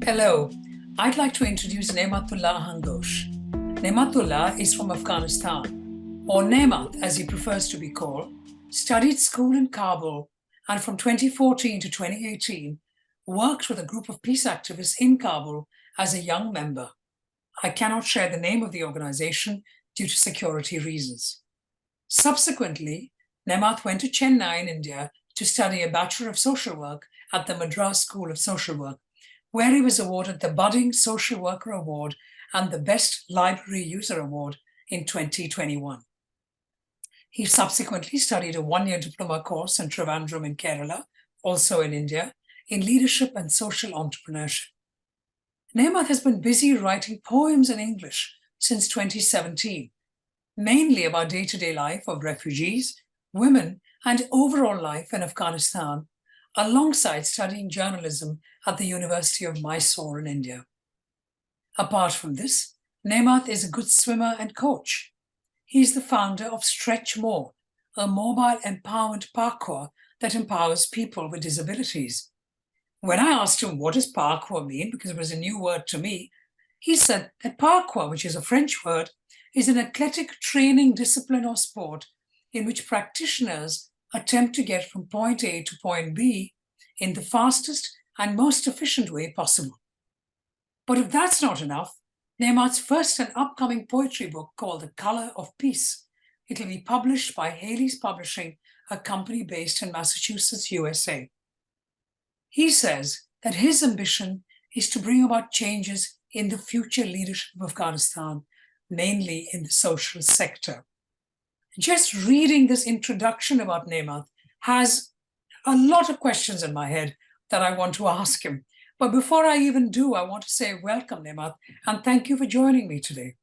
Hello, I'd like to introduce Nematullah Ahangosh. Nematullah is from Afghanistan, or Nemat as he prefers to be called, studied school in Kabul, and from 2014 to 2018 worked with a group of peace activists in Kabul as a young member. I cannot share the name of the organization due to security reasons. Subsequently, Nemat went to Chennai in India to study a Bachelor of Social Work at the Madras School of Social Work, where he was awarded the Budding Social Worker Award and the Best Library User Award in 2021. He subsequently studied a one-year diploma course in Trivandrum in Kerala, also in India, in leadership and social entrepreneurship. Nemat has been busy writing poems in English since 2017, mainly about day-to-day life of refugees, women, and overall life in Afghanistan, alongside studying journalism at the University of Mysore in India. Apart from this, Nemat is a good swimmer and coach. He's the founder of Stretch More, a mobile empowerment parkour that empowers people with disabilities. When I asked him what does parkour mean, because it was a new word to me, he said that parkour, which is a French word, is an athletic training discipline or sport in which practitioners attempt to get from point A to point B in the fastest and most efficient way possible. But if that's not enough, Nemat's first and upcoming poetry book called The Color of Peace, it will be published by Haley's Publishing, a company based in Massachusetts, USA. He says that his ambition is to bring about changes in the future leadership of Afghanistan, mainly in the social sector. Just reading this introduction about Nemat has a lot of questions in my head that I want to ask him. But before I even do, I want to say welcome, Nemat, and thank you for joining me today.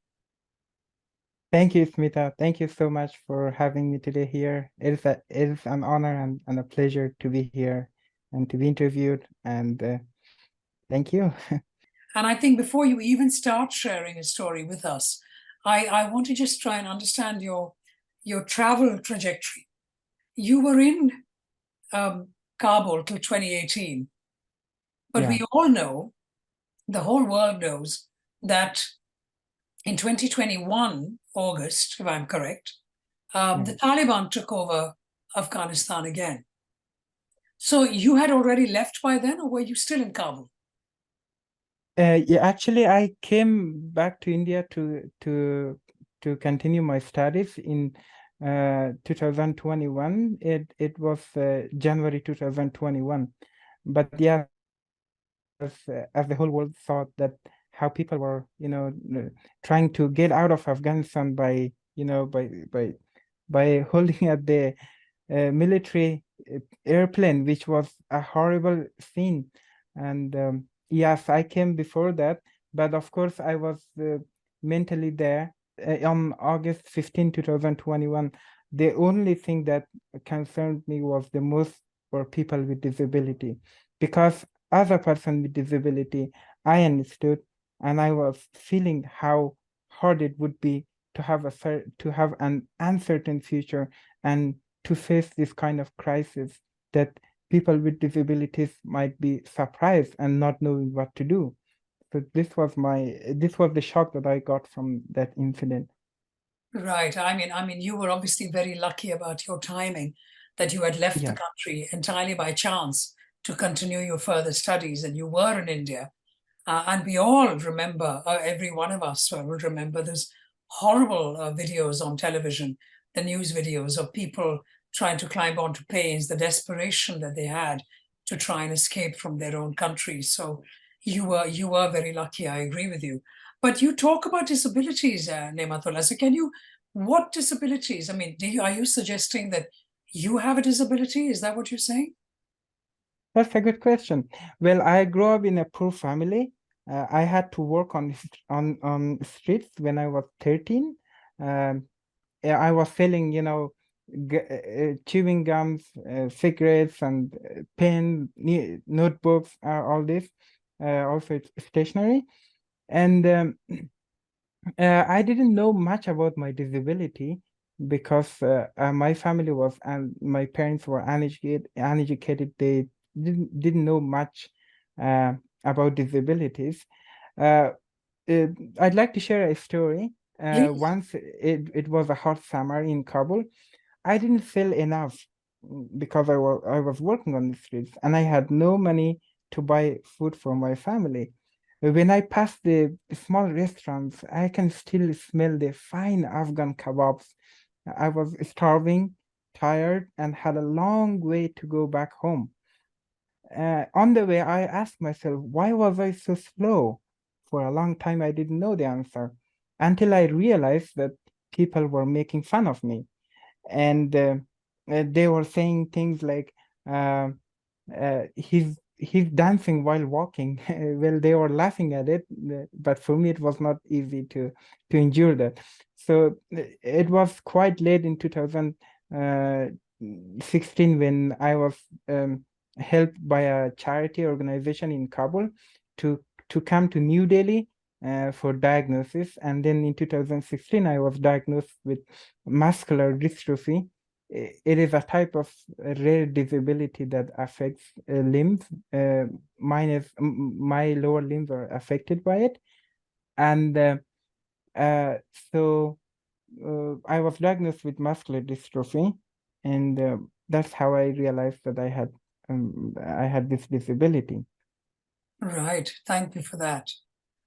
Thank you, Smita. Thank you so much for having me today here. It is an honor and a pleasure to be here and to be interviewed. And thank you. And I think before you even start sharing a story with us, I want to just try and understand your travel trajectory. You were in Kabul till 2018, but we all know, the whole world knows, that in 2021, August, if I'm correct, the Taliban took over Afghanistan again. So you had already left by then, or were you still in Kabul? Yeah, actually, I came back to India to continue my studies in 2021. It was January 2021. But yeah, as the whole world thought that how people were, trying to get out of Afghanistan by, by holding at the military airplane, which was a horrible scene. And yes, I came before that, but of course I was mentally there on August 15, 2021. The only thing that concerned me was the most for people with disability, because as a person with disability, I understood and I was feeling how hard it would be to have an uncertain future and to face this kind of crisis that people with disabilities might be surprised and not knowing what to do. So this was the shock that I got from that incident. Right. I mean, you were obviously very lucky about your timing, that you had left the country entirely by chance to continue your further studies, and you were in India. And we all remember, every one of us will remember those horrible videos on television, the news videos of people trying to climb onto planes, the desperation that they had to try and escape from their own country. So you were very lucky. I agree with you. But you talk about disabilities, Nematullah. So what disabilities? I mean, are you suggesting that you have a disability? Is that what you're saying? That's a good question. Well, I grew up in a poor family. I had to work on streets when I was 13. I was selling, chewing gums, cigarettes, and pen, notebooks, all this. Also, it's stationery. And I didn't know much about my disability because my family was and my parents were uneducated. They didn't know much about disabilities. Uh, I'd like to share a story. Please. Once it was a hot summer in Kabul. I didn't feel enough because I was working on the streets and I had no money to buy food for my family. When I passed the small restaurants, I can still smell the fine Afghan kebabs. I was starving, tired, and had a long way to go back home. On the way, I asked myself, why was I so slow? For a long time, I didn't know the answer until I realized that people were making fun of me. And they were saying things like, he's dancing while walking. Well, they were laughing at it, but for me, it was not easy to endure that. So it was quite late in 2016 when I was helped by a charity organization in Kabul to come to New Delhi for diagnosis. And then in 2016, I was diagnosed with muscular dystrophy. It is a type of rare disability that affects limbs. My lower limbs are affected by it. And uh, so I was diagnosed with muscular dystrophy, and that's how I realized that I had this disability. Right. Thank you for that.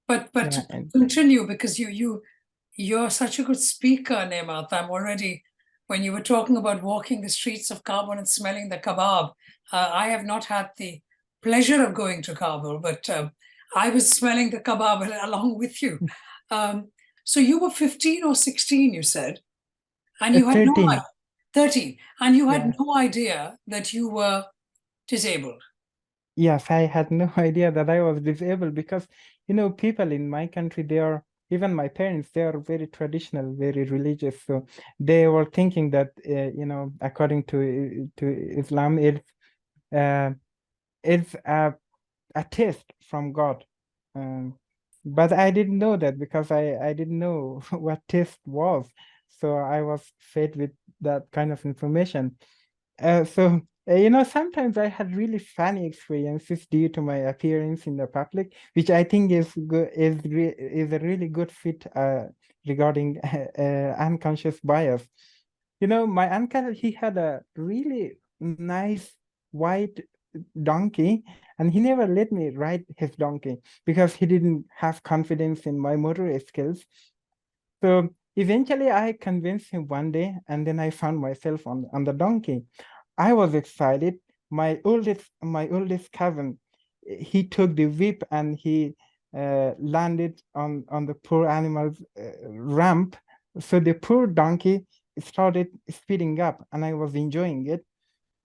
But to Yeah, and continue, because you're such a good speaker, Nemat. I'm already, when you were talking about walking the streets of Kabul and smelling the kebab, I have not had the pleasure of going to Kabul, but I was smelling the kebab along with you. Um, so you were 15 or 16, you said, and you had no 13. 13, and you had Yeah. no idea that you were disabled. Yes, I had no idea that I was disabled because, people in my country, even my parents, they are very traditional, very religious. So they were thinking that, according to Islam, uh, it's a test from God. Um, but I didn't know that because I didn't know what test was. So I was fed with that kind of information. Sometimes I had really funny experiences due to my appearance in the public, which I think is a really good fit regarding unconscious bias. My uncle, he had a really nice white donkey, and he never let me ride his donkey because he didn't have confidence in my motor skills. So eventually I convinced him one day, and then I found myself on the donkey. I was excited. My oldest cousin, he took the whip and he landed on the poor animal's ramp. So the poor donkey started speeding up, and I was enjoying it.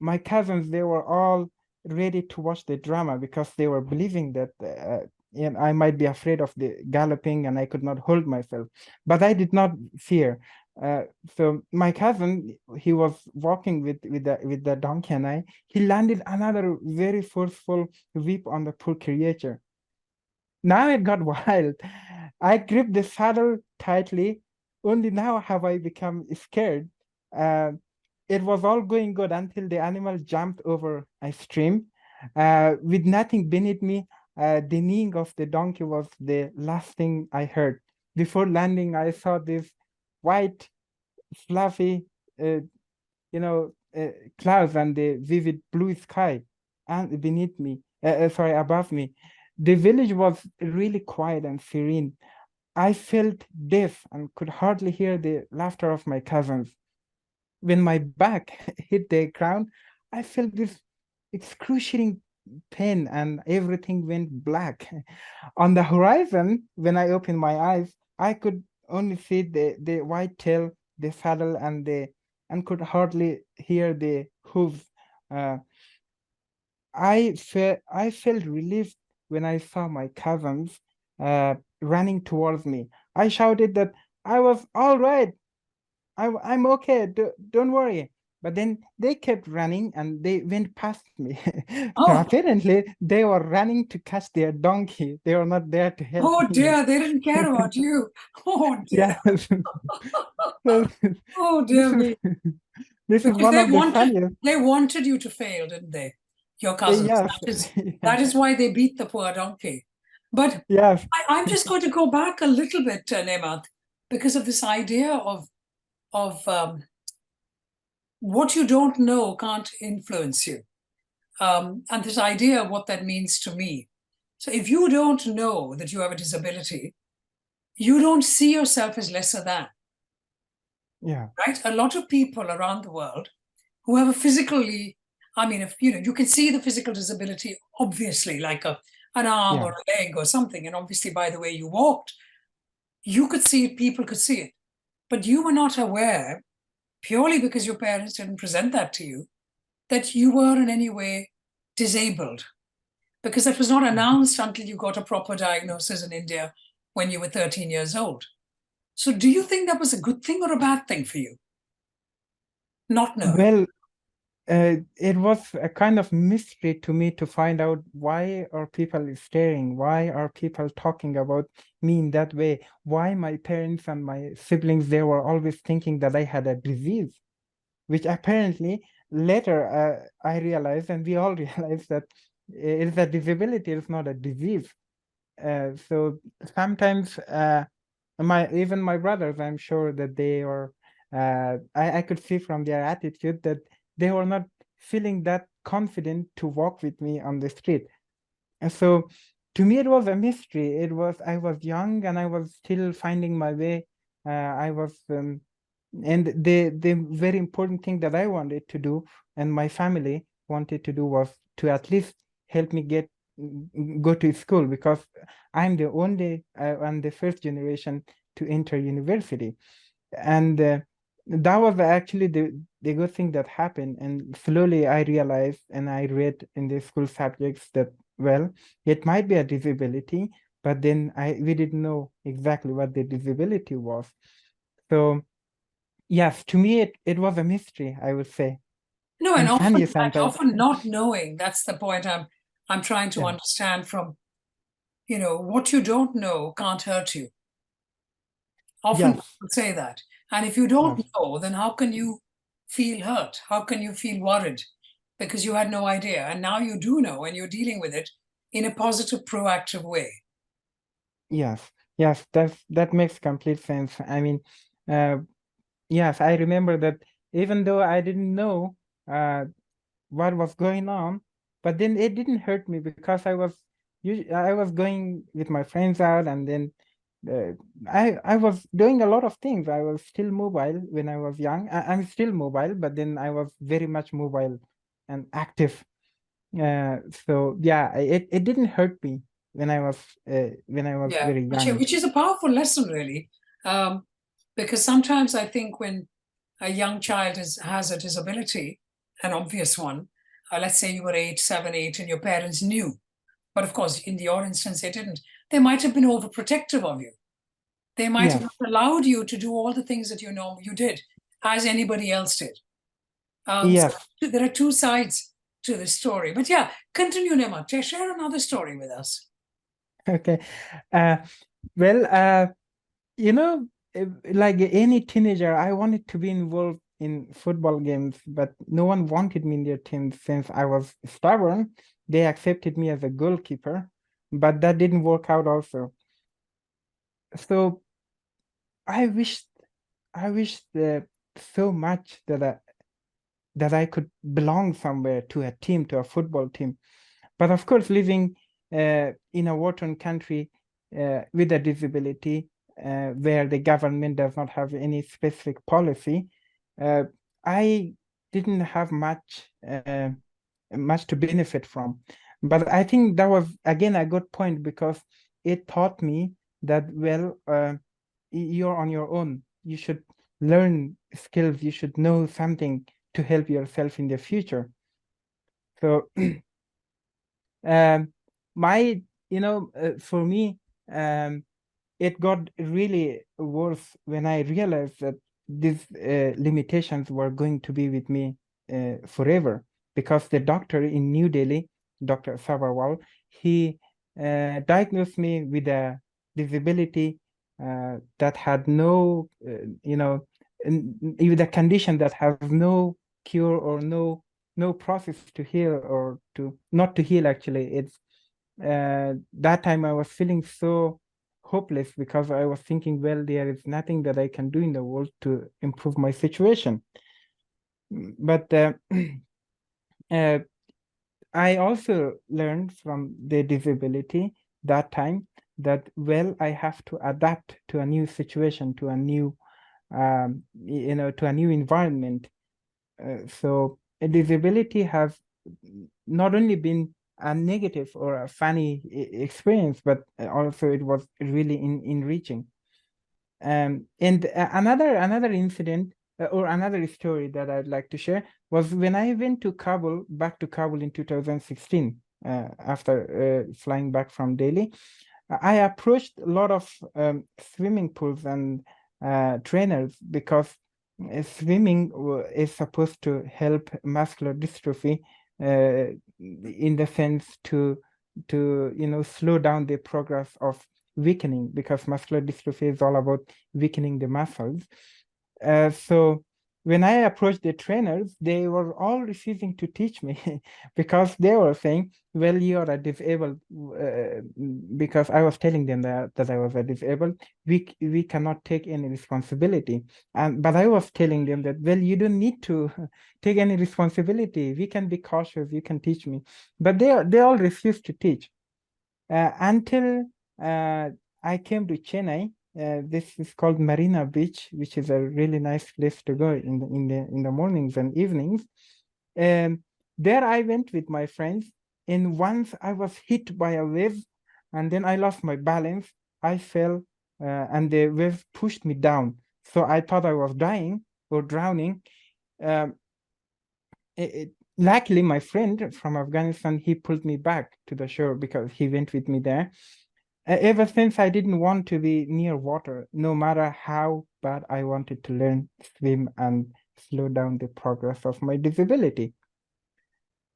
My cousins, they were all ready to watch the drama because they were believing that I might be afraid of the galloping and I could not hold myself. But I did not fear. So my cousin, he was walking with the donkey, and he landed another very forceful whip on the poor creature. Now it got wild. I gripped the saddle tightly. Only now have I become scared. Uh, it was all going good until the animal jumped over a stream. With nothing beneath me, the neighing of the donkey was the last thing I heard. Before landing, I saw this white, fluffy, uh, clouds and the vivid blue sky and beneath me, above me. The village was really quiet and serene. I felt deaf and could hardly hear the laughter of my cousins. When my back hit the ground, I felt this excruciating pain and everything went black. On the horizon, when I opened my eyes, I could only see the white tail, the saddle, and could hardly hear the hooves. Uh, I felt relieved when I saw my cousins running towards me. I shouted that I was all right. I'm okay. Don't worry. But then they kept running and they went past me. So Oh, apparently they were running to catch their donkey. They were not there to help oh me. dear, they didn't care about you. Oh dear. Yeah. So Oh this dear is me. this is Because one they of the wanted funniest. they wanted you to fail, didn't they? your cousins. Yes. That is why they beat the poor donkey. But Yes. I'm just going to go back a little bit, Nemat, because of this idea of what you don't know can't influence you, and this idea of what that means to me. So if you don't know that you have a disability, you don't see yourself as lesser than. Yeah. Right? A lot of people around the world who have a physically, I mean, if you can see the physical disability, obviously, like an arm Yeah. or a leg or something, and obviously by the way you walked, you could see it, people could see it, but you were not aware, purely because your parents didn't present that to you, that you were in any way disabled, because that was not announced until you got a proper diagnosis in India when you were 13 years old. So do you think that was a good thing or a bad thing for you, not knowing? Well, it was a kind of mystery to me to find out why are people staring, why are people talking about me in that way, why my parents and my siblings, they were always thinking that I had a disease, which apparently later I realized, and we all realized, that it is a disability, it's not a disease. So sometimes even my brothers, I'm sure that they were, I could see from their attitude that they were not feeling that confident to walk with me on the street. And so to me, it was a mystery. I was young and I was still finding my way. I was, and the very important thing that I wanted to do and my family wanted to do was to at least help me go to school, because I'm the first generation to enter university. And that was actually the good thing that happened. And slowly I realized, and I read in the school subjects that, well, it might be a disability, but then we didn't know exactly what the disability was. So yes, to me it was a mystery, I would say, No, and and funny often, sometimes. often not knowing. That's the point I'm trying to Yeah. understand from, what you don't know can't hurt you. Often Yes. people say that. And if you don't Yes. know, then how can you feel hurt? How can you feel worried? Because you had no idea. And now you do know and you're dealing with it in a positive, proactive way. Yes. Yes. That makes complete sense. I mean, uh, yes, I remember that even though I didn't know uh, what was going on, but then it didn't hurt me because I was going with my friends out, and then uh, I was doing a lot of things. I was still mobile when I was young. I'm still mobile, but then I was very much mobile and active. So yeah, it didn't hurt me when I was Yeah, very which, young. which is a powerful lesson, really. Um, because sometimes I think when a young child has a disability, an obvious one, let's say you were 8, 7, 8, and your parents knew. But of course, in your instance, they didn't. They might have been overprotective of you. They might have Yes. not allowed you to do all the things that you did, as anybody else did. So Yes. there are two sides to the story. But yeah, continue, Nemat. Share another story with us. Okay. Uh, well, like any teenager, I wanted to be involved in football games, but no one wanted me in their team since I was stubborn. They accepted me as a goalkeeper, but that didn't work out also. So I wished, I wished so much that I could belong somewhere, to a team, to a football team. But of course, living in a war-torn country with a disability, where the government does not have any specific policy, uh, I didn't have much to benefit from. But I think that was again a good point, because it taught me that, well, you're on your own. You should learn skills. You should know something to help yourself in the future. So um, my, for me, it got really worse when I realized that these limitations were going to be with me forever, because the doctor in New Delhi, Dr. Sabharwal, he diagnosed me with a disability that had no, with a condition that has no cure or no no process to heal or to not to heal. Actually, it's that time I was feeling so hopeless because I was thinking, well, there is nothing that I can do in the world to improve my situation. But uh, I also learned from the disability that time that, well, I have to adapt to a new situation, to a new, to a new environment. So a disability has not only been a negative or a funny experience, but also it was really enriching. And another incident or another story that I'd like to share was when I went to Kabul, back to Kabul in 2016, after flying back from Delhi. I approached a lot of swimming pools and trainers because swimming is supposed to help muscular dystrophy in the sense to slow down the progress of weakening, because muscular dystrophy is all about weakening the muscles. So when I approached the trainers, they were all refusing to teach me because they were saying, well, you are a disabled, because I was telling them that I was a disabled, we cannot take any responsibility. But I was telling them that, well, you don't need to take any responsibility. We can be cautious, you can teach me. But they all refused to teach until I came to Chennai. This is called Marina Beach, which is a really nice place to go in the mornings and evenings. And there I went with my friends, and once I was hit by a wave, and then I lost my balance. I fell, and the wave pushed me down. So I thought I was dying or drowning. Um, Luckily, my friend from Afghanistan, he pulled me back to the shore because he went with me there. Ever since, I didn't want to be near water, no matter how bad I wanted to learn swim and slow down the progress of my disability.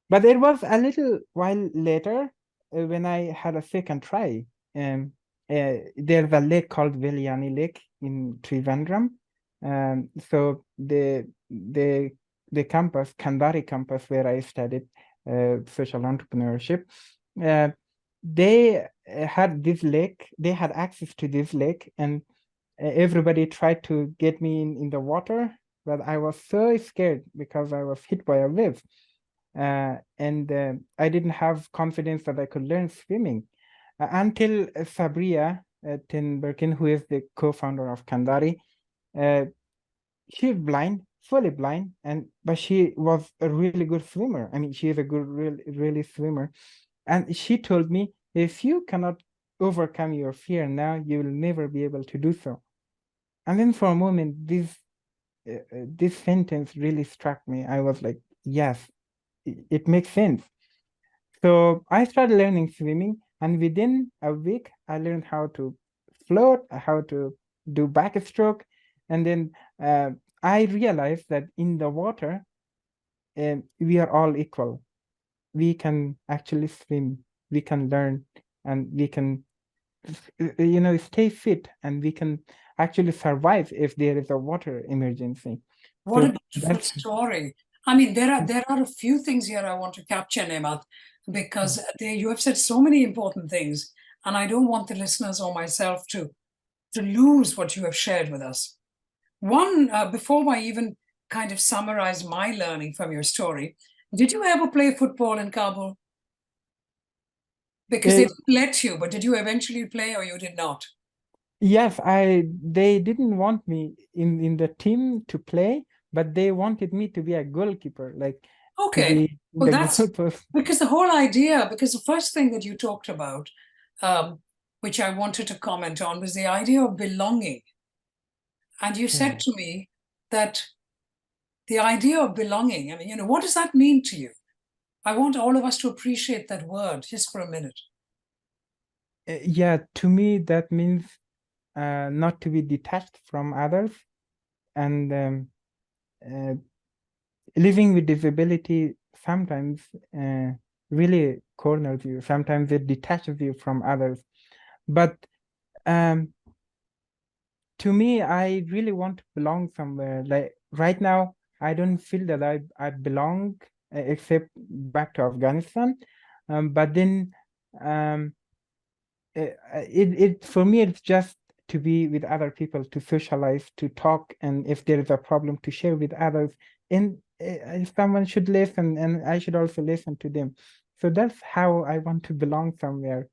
But it was a little while later when I had a second try. There's a lake called Veliani Lake in Trivandrum. So the campus, Kandari campus, where I studied social entrepreneurship, uh, they had this lake. They had access to this lake, and everybody tried to get me in the water, but I was so scared because I was hit by a wave. And I didn't have confidence that I could learn swimming until Sabria Tinberkin, who is the co-founder of Kandari. She's blind, fully blind, but she was a really good swimmer. I mean, she is a good, really swimmer. And she told me, if you cannot overcome your fear now, you will never be able to do so. And then for a moment, this sentence really struck me. I was like, yes, it makes sense. So I started learning swimming, and within a week, I learned how to float, how to do backstroke, and then I realized that in the water, we are all equal. We can actually swim, we can learn, and we can, stay fit, and we can actually survive if there is a water emergency. What a So beautiful that's story. I mean, there are a few things here I want to capture, Nemat, because you have said so many important things, and I don't want the listeners or myself to lose what you have shared with us. One, before I even kind of summarize my learning from your story, did you ever play football in Kabul? Because they uh, didn't let you, but did you eventually play or you did not? yes, they didn't want me in the team to play, but they wanted me to be a goalkeeper, like to Okay. be in Well, the that's goalpost. because the whole idea, because the first thing that you talked about, um, which I wanted to comment on, was the idea of belonging. And you said Yeah. to me that the idea of belonging, I mean, what does that mean to you? I want all of us to appreciate that word just for a minute. Yeah, to me that means not to be detached from others, and uh, living with disability sometimes really corners you. Sometimes it detaches you from others. But um, to me, I really want to belong somewhere. Like right now, I don't feel that I belong except back to Afghanistan. But then um, it for me, it's just to be with other people, to socialize, to talk, and if there is a problem, to share with others. And if someone should listen, and I should also listen to them. So that's how I want to belong somewhere.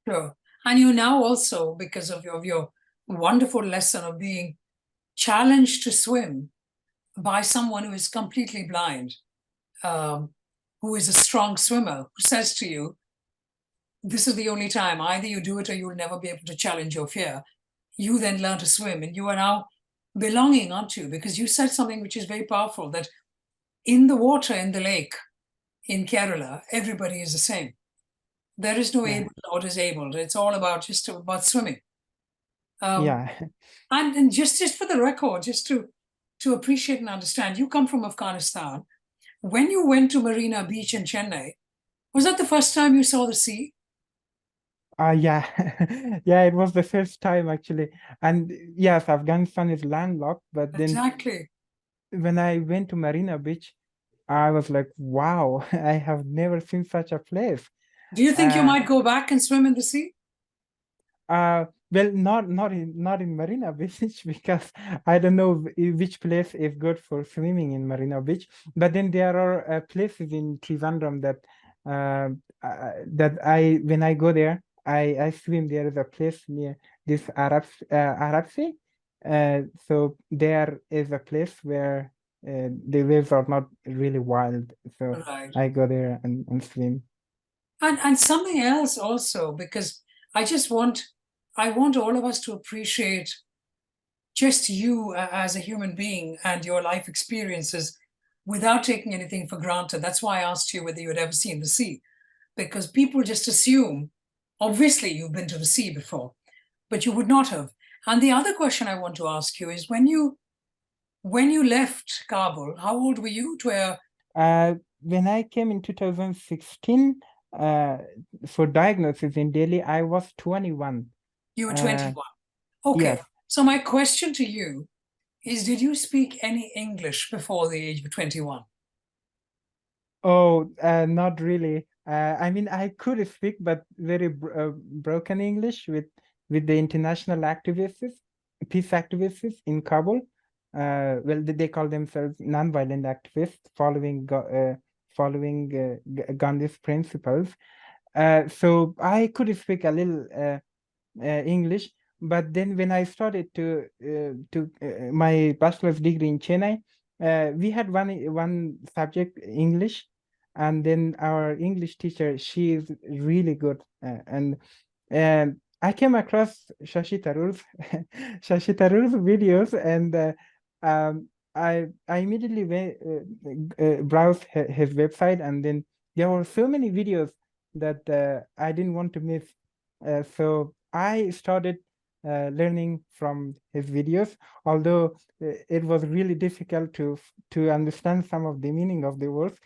Sure. And you now also, because of your wonderful lesson of being challenged to swim by someone who is completely blind, um, who is a strong swimmer, who says to you, this is the only time, either you do it or you'll never be able to challenge your fear. You then learn to swim, and you are now belonging, aren't you? Because you said something which is very powerful, that in the water, in the lake, in Kerala, everybody is the same. There is no Yeah. able or disabled. It's all about just about swimming. Yeah. And just for the record, just to appreciate and understand, you come from Afghanistan. When you went to Marina Beach in Chennai, was that the first time you saw the sea? Yeah. Yeah, it was the first time actually. And yes, Afghanistan is landlocked, but then Exactly. when I went to Marina Beach, I was like, wow, I have never seen such a place. Do you think you Uh, might go back and swim in the sea? well, not in Marina Beach because I don't know which place is good for swimming in Marina Beach. But then there are places in Trivandrum that I when I go there, I swim. There is a place near this Arab Sea. So there is a place where the waves are not really wild. So Right. I go there and swim. And something else also, because I just want I want all of us to appreciate just you as a human being and your life experiences without taking anything for granted. That's why I asked you whether you had ever seen the sea, because people just assume, obviously, you've been to the sea before, but you would not have. And the other question I want to ask you is when you left Kabul, how old were you? When I came in 2016 uh, for diagnosis in Delhi, I was 21. You were Uh, 21. Okay. yes. So my question to you is, did you speak any English before the age of 21? Oh, not really. I mean, I could speak, but very broken English with the international activists, peace activists in Kabul. Well, they call themselves non-violent activists, following Gandhi's principles. So I could speak a little English, but then when I started to my bachelor's degree in Chennai, we had one subject English, and then our English teacher, she is really good, and I came across Shashi Tharoor's Shashi Tharoor's videos, and I immediately browsed his website, and then there were so many videos that I didn't want to miss. So I started learning from his videos, although it was really difficult to understand some of the meaning of the words,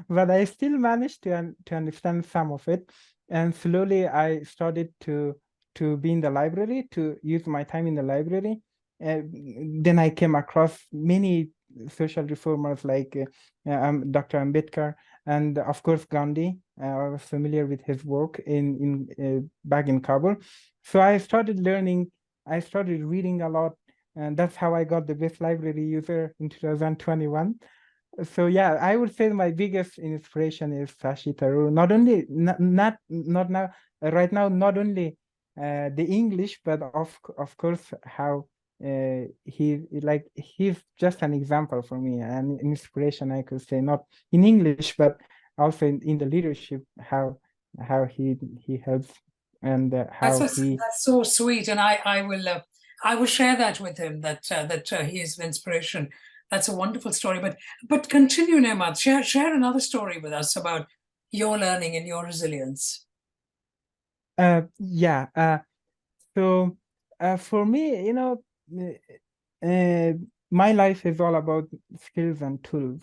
but I still managed to understand some of it. And slowly I started to be in the library, to use my time in the library. Then I came across many social reformers like Dr. Ambedkar, and of course Gandhi. I was familiar with his work in back in Kabul. So I started learning, I started reading a lot, and that's how I got the best library user in 2021. So yeah, I would say my biggest inspiration is Sashi Tharoor. Not only not now right now, not only the English, but of course how he's just an example for me, an inspiration, I could say, not in English but also in the leadership, how he helps, and That's how that's he so sweet, and I will share that with him, that he is an inspiration. That's a wonderful story. But continue, Nemat. Share another story with us about your learning and your resilience. yeah so for me, uh, my life is all about skills and tools.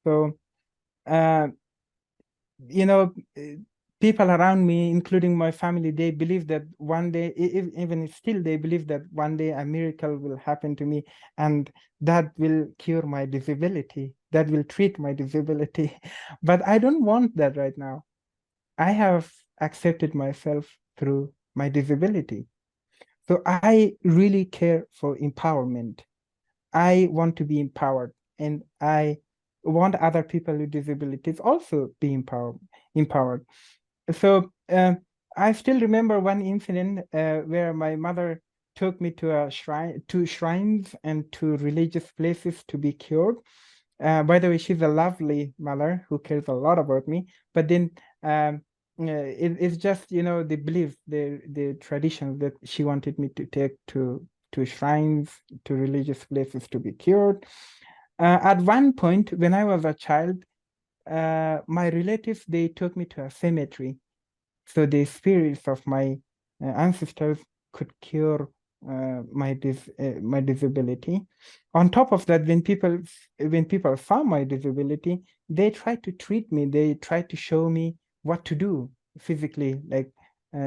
So uh, you know, people around me, including my family, they believe that one day, even still, they believe that one day a miracle will happen to me, and that will cure my disability. that will treat my disability. But I don't want that right now. I have accepted myself through my disability. So I really care for empowerment. I want to be empowered, and I want other people with disabilities also be empowered. So I still remember one incident where my mother took me to a shrine, to shrines and to religious places to be cured. By the way, she's a lovely mother who cares a lot about me. But then it's just, you know, the belief, the traditions that she wanted me to take to shrines, to religious places to be cured. At one point, when I was a child, my relatives, they took me to a cemetery so the spirits of my ancestors could cure my disability. On top of that, when people saw my disability, they tried to treat me. They tried to show me what to do physically. Like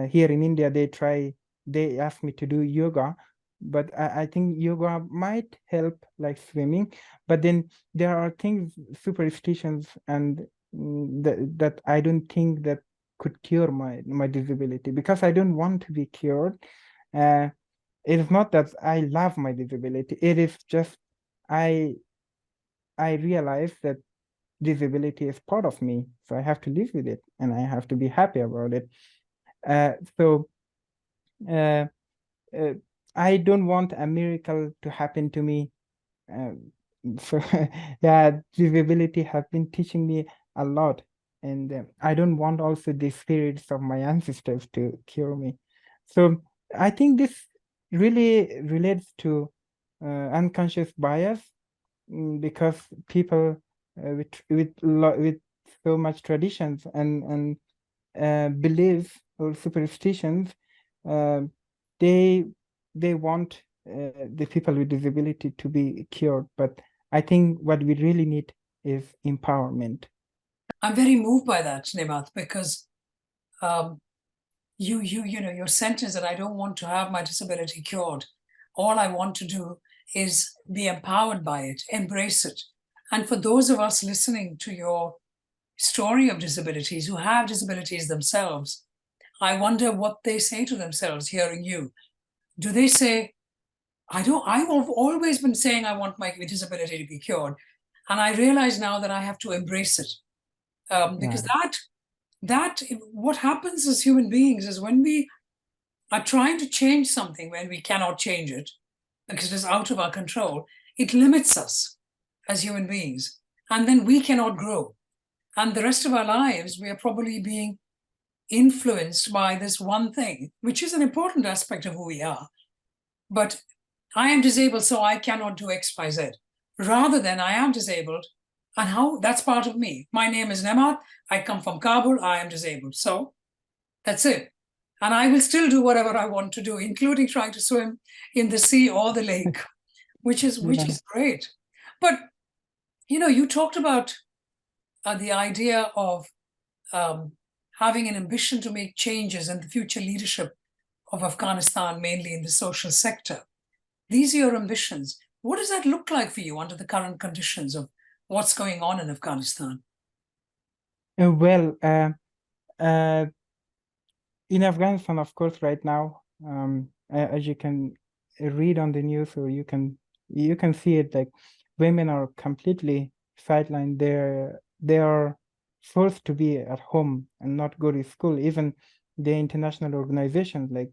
here in India, they asked me to do yoga, but I think yoga might help like swimming. But then there are things, superstitions, and that I don't think that could cure my disability, because I don't want to be cured. Uh, it is not that I love my disability. It is just I realize that disability is part of me, so I have to live with it and I have to be happy about it. So uh, uh, I don't want a miracle to happen to me. So yeah, disability has been teaching me a lot, and I don't want also the spirits of my ancestors to cure me. So I think this really relates to unconscious bias, because people with so much traditions and beliefs or superstitions, uh, they they want the people with disability to be cured. But I think what we really need is empowerment. I'm very moved by that, Nemat, because um, you know, your sentence that I don't want to have my disability cured. All I want to do is be empowered by it, embrace it. And for those of us listening to your story of disabilities, who have disabilities themselves, I wonder what they say to themselves hearing you. Do they say, I've always been saying I want my disability to be cured. And I realize now that I have to embrace it. Because Yeah. what happens as human beings is when we are trying to change something when we cannot change it because it is out of our control, it limits us as human beings. And then we cannot grow. And the rest of our lives, we are probably being influenced by this one thing, which is an important aspect of who we are. But I am disabled, so I cannot do X, Y, Z, rather than I am disabled. And how that's part of me. My name is Nemat. I come from Kabul. I am disabled. So that's it. And I will still do whatever I want to do, including trying to swim in the sea or the lake, which is Yeah. great. But you know, you talked about the idea of um, having an ambition to make changes in the future leadership of Afghanistan, mainly in the social sector. These are your ambitions. What does that look like for you under the current conditions of what's going on in Afghanistan? Well, uh, in Afghanistan, of course, right now, as you can read on the news, or you can see it, like women are completely sidelined. They are forced to be at home and not go to school. Even the international organizations like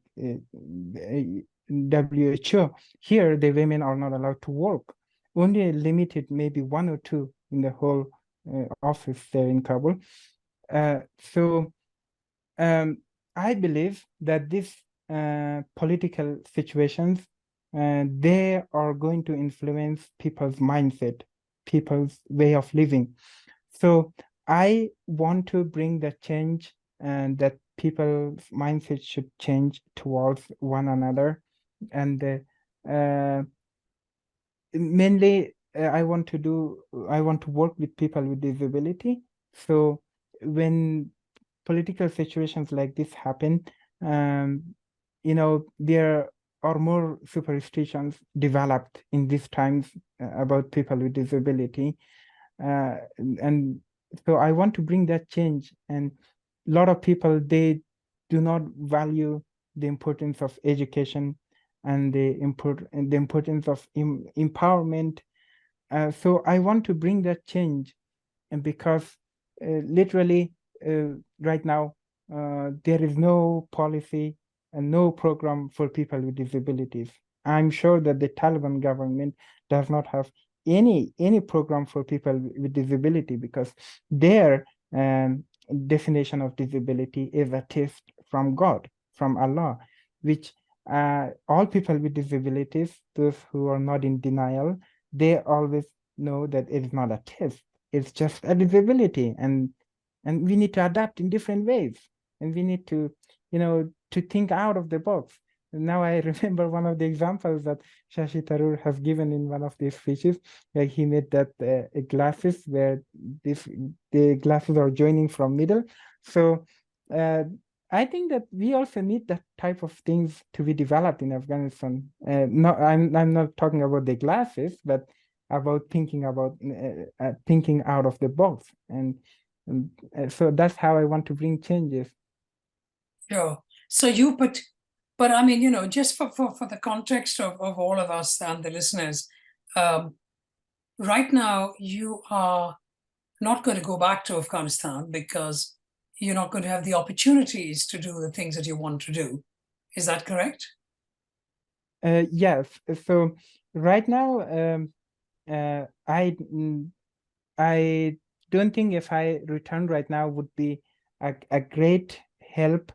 WHO, here the women are not allowed to work. Only limited, maybe one or two in the whole office there in Kabul. So I believe that these political situations, they are going to influence people's mindset, people's way of living. So I want to bring the change, and that people's mindset should change towards one another. And mainly, I want to work with people with disability. So when political situations like this happen, um, there are more superstitions developed in these times about people with disability. and so I want to bring that change. And a lot of people, they do not value the importance of education and the importance of empowerment. So I want to bring that change, and because literally right now there is no policy and no program for people with disabilities. I'm sure that the Taliban government does not have any program for people with disability, because their definition of disability is a test from God, from Allah, which all people with disabilities, those who are not in denial, they always know that it is not a test, it's just a disability, and we need to adapt in different ways, and we need to, to think out of the box. Now I remember one of the examples that Shashi Tharoor has given in one of these speeches. Like he made that glasses where the glasses are joining from middle. So I think that we also need that type of things to be developed in Afghanistan. No, I'm not talking about the glasses, but about thinking out of the box, and so that's how I want to bring changes. Sure. So you but I mean, just for the context of all of us and the listeners, right now you are not going to go back to Afghanistan because you're not going to have the opportunities to do the things that you want to do. Is that correct? Yes. So right now, I don't think if I return right now would be a great help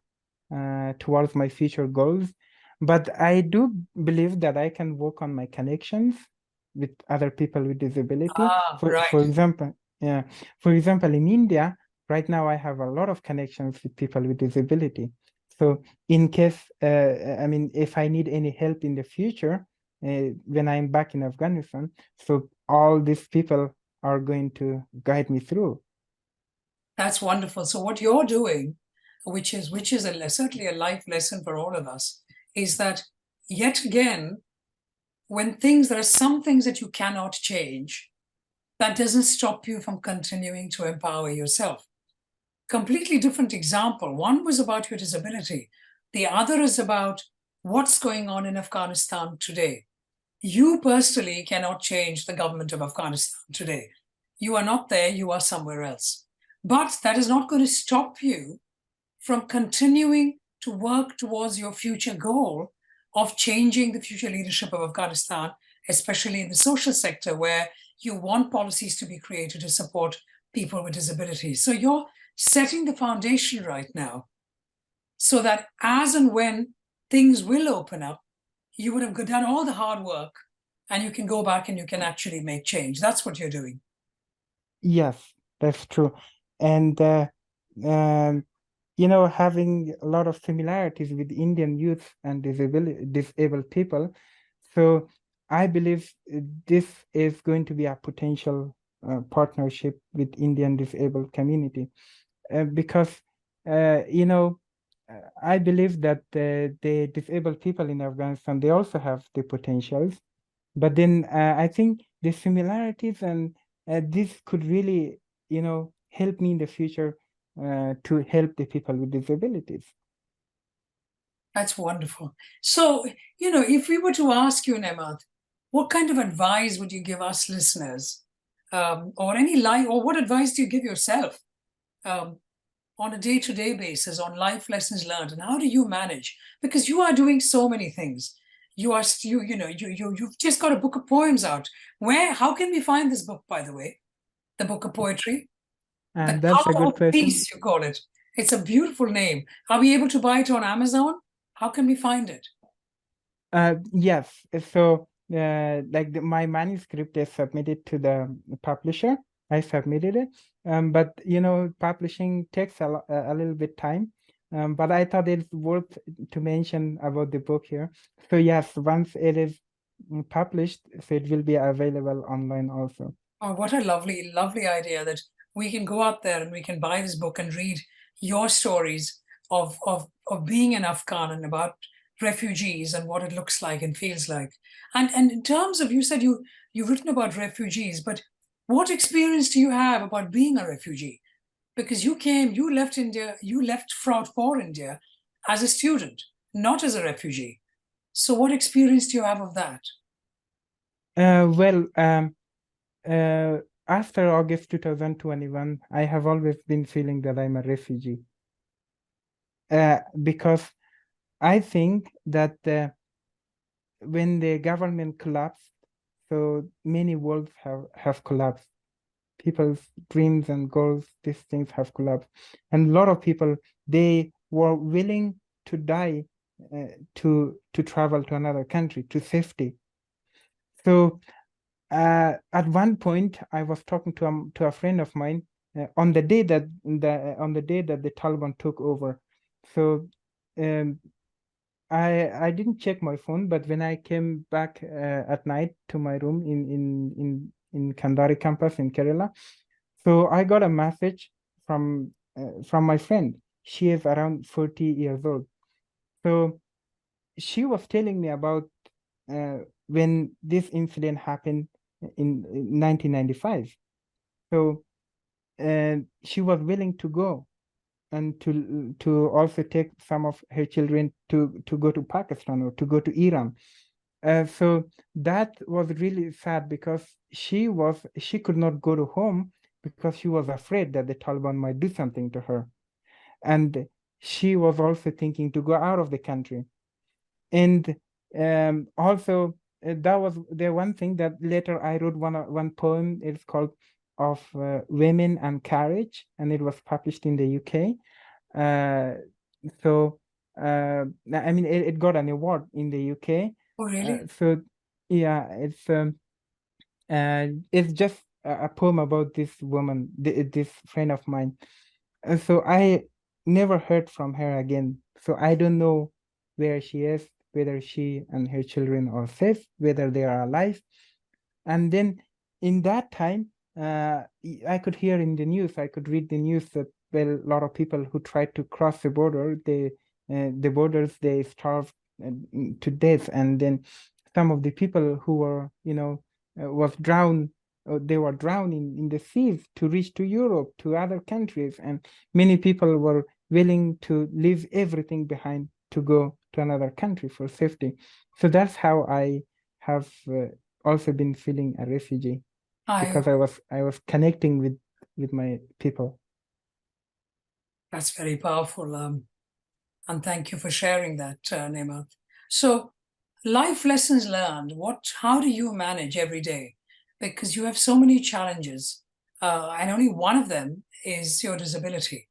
towards my future goals. But I do believe that I can work on my connections with other people with disability. For Right. example, for example, in India, right now I have a lot of connections with people with disability. So in case, if I need any help in the future, when I'm back in Afghanistan, so all these people are going to guide me through. That's wonderful. So what you're doing, which is certainly a life lesson for all of us, is that yet again, there are some things that you cannot change, that doesn't stop you from continuing to empower yourself. Completely different example. One was about your disability. The other is about what's going on in Afghanistan today. You personally cannot change the government of Afghanistan today. You are not there, you are somewhere else. But that is not going to stop you from continuing to work towards your future goal of changing the future leadership of Afghanistan, especially in the social sector, where you want policies to be created to support people with disabilities. So you're setting the foundation right now so that as and when things will open up, you would have done all the hard work and you can go back and you can actually make change. That's what you're doing. Yes, that's true. And having a lot of similarities with Indian youth and disabled people. So I believe this is going to be a potential partnership with Indian disabled community, because I believe that the disabled people in Afghanistan, they also have the potentials, but then I think the similarities and this could really, help me in the future to help the people with disabilities. That's wonderful. So, if we were to ask you, Nemat, what kind of advice would you give us listeners? Or what advice do you give yourself on a day-to-day basis on life lessons learned, and how do you manage? Because you are doing so many things. You've just got a book of poems out. How can we find this book, by the way? The book of poetry? The And that's a Color good of question. Peace, you call it. It's a beautiful name. Are we able to buy it on Amazon? How can we find it? Yes. So my manuscript is submitted to the publisher. I submitted it. But publishing takes a little bit time. But I thought it's worth to mention about the book here. So yes, once it is published, so it will be available online also. Oh, what a lovely, lovely idea that we can go out there and we can buy this book and read your stories of being an Afghan and about refugees and what it looks like and feels like. And in terms of, you said you've written about refugees, but What experience do you have about being a refugee? Because you left India, you left for India as a student, not as a refugee. So what experience do you have of that? Well, uh, after August 2021, I have always been feeling that I'm a refugee. Because I think that when the government collapsed, so many worlds have collapsed. People's dreams and goals, these things have collapsed. And a lot of people, they were willing to die to travel to another country, to safety. So at one point, I was talking to a friend of mine on the day that the Taliban took over. So um, I didn't check my phone, but when I came back at night to my room in Kandari campus in Kerala, so I got a message from my friend. She is around 40 years old. So she was telling me about when this incident happened in 1995. So she was willing to go and to also take some of her children to go to Pakistan or to go to Iran. So that was really sad because she could not go to home because she was afraid that the Taliban might do something to her. And she was also thinking to go out of the country. And also that was the one thing that later I wrote one poem. It's called Of Women and Courage, and it was published in the UK. So I mean, it got an award in the UK. Oh, really? So yeah, it's just a poem about this woman, this friend of mine. So I never heard from her again. So I don't know where she is, whether she and her children are safe, whether they are alive. And then in that time, I could hear in the news, I could read the news that, well, a lot of people who tried to cross the border, the borders, they starved to death. And then some of the people who were, was drowned, they were drowned in the seas to reach to Europe, to other countries. And many people were willing to leave everything behind to go to another country for safety. So that's how I have also been feeling a refugee, I because I was connecting with my people. That's very powerful. And thank you for sharing that, Nemat. So, life lessons learned. How do you manage every day? Because you have so many challenges, and only one of them is your disability.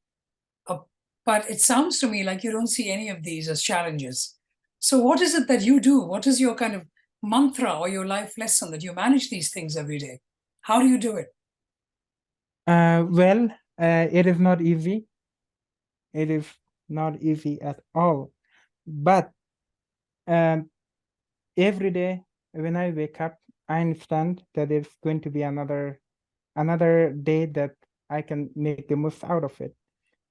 Uh, but it sounds to me like you don't see any of these as challenges. So, what is it that you do? What is your kind of mantra or your life lesson that you manage these things every day? How do you do it? Well, it is not easy. It is not easy at all. But um, every day when I wake up, I understand that it's going to be another day that I can make the most out of it.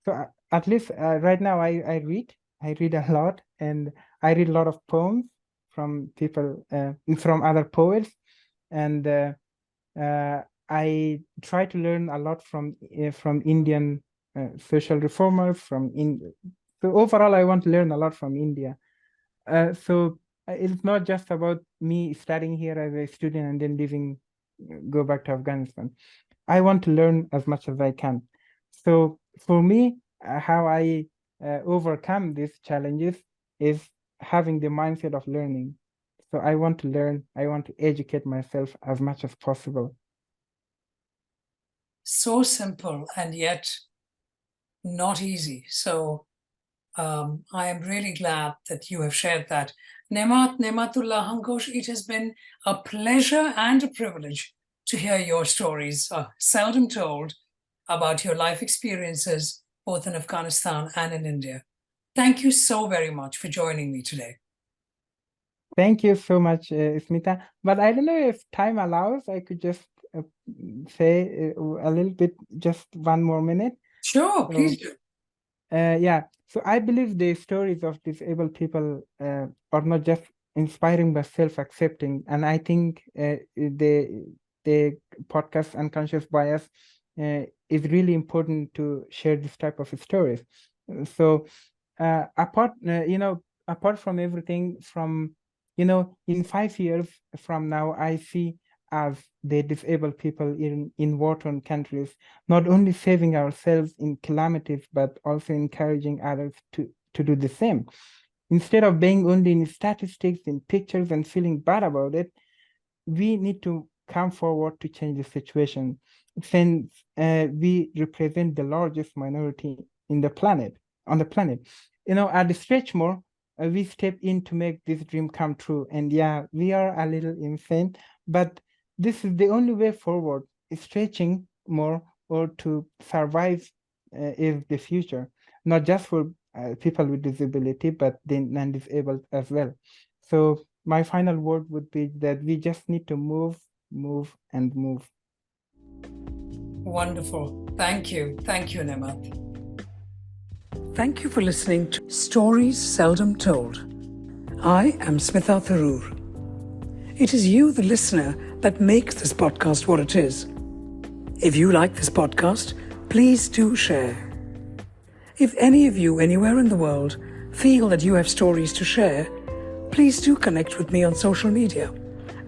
So at least right now I read a lot, and I read a lot of poems from people, from other poets, and I try to learn a lot from Indian social reformers. So overall, I want to learn a lot from India. So it's not just about me studying here as a student and then leaving, go back to Afghanistan. I want to learn as much as I can. So for me, how I overcome these challenges is having the mindset of learning. So I want to learn, I want to educate myself as much as possible. So simple and yet not easy. So, I am really glad that you have shared that. Nematullah Ahangosh, it has been a pleasure and a privilege to hear your stories, seldom told, about your life experiences, both in Afghanistan and in India. Thank you so very much for joining me today. Thank you so much, Smita. But I don't know if time allows, I could just say a little bit, just one more minute. Sure, So, please do. yeah, so I believe the stories of disabled people are not just inspiring but self-accepting, and I think the podcast Unconscious Bias is really important to share this type of stories. So apart from everything, from in 5 years from now, I see as the disabled people in war-torn countries, not only saving ourselves in calamities, but also encouraging others to do the same. Instead of being only in statistics, in pictures, and feeling bad about it, we need to come forward to change the situation, since we represent the largest minority on the planet. At the Stretch More, we step in to make this dream come true. And yeah, we are a little insane, but this is the only way forward. Stretching more or to survive is the future, not just for people with disability, but the non-disabled as well. So my final word would be that we just need to move, and move. Wonderful. Thank you. Thank you, Nemat. Thank you for listening to Stories Seldom Told. I am Smitha Tharoor. It is you, the listener, that makes this podcast what it is. If you like this podcast, please do share. If any of you anywhere in the world feel that you have stories to share, please do connect with me on social media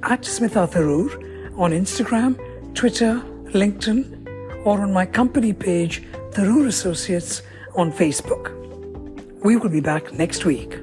at Smitha Tharoor on Instagram, Twitter, LinkedIn, or on my company page, Tharoor Associates, on Facebook. We will be back next week.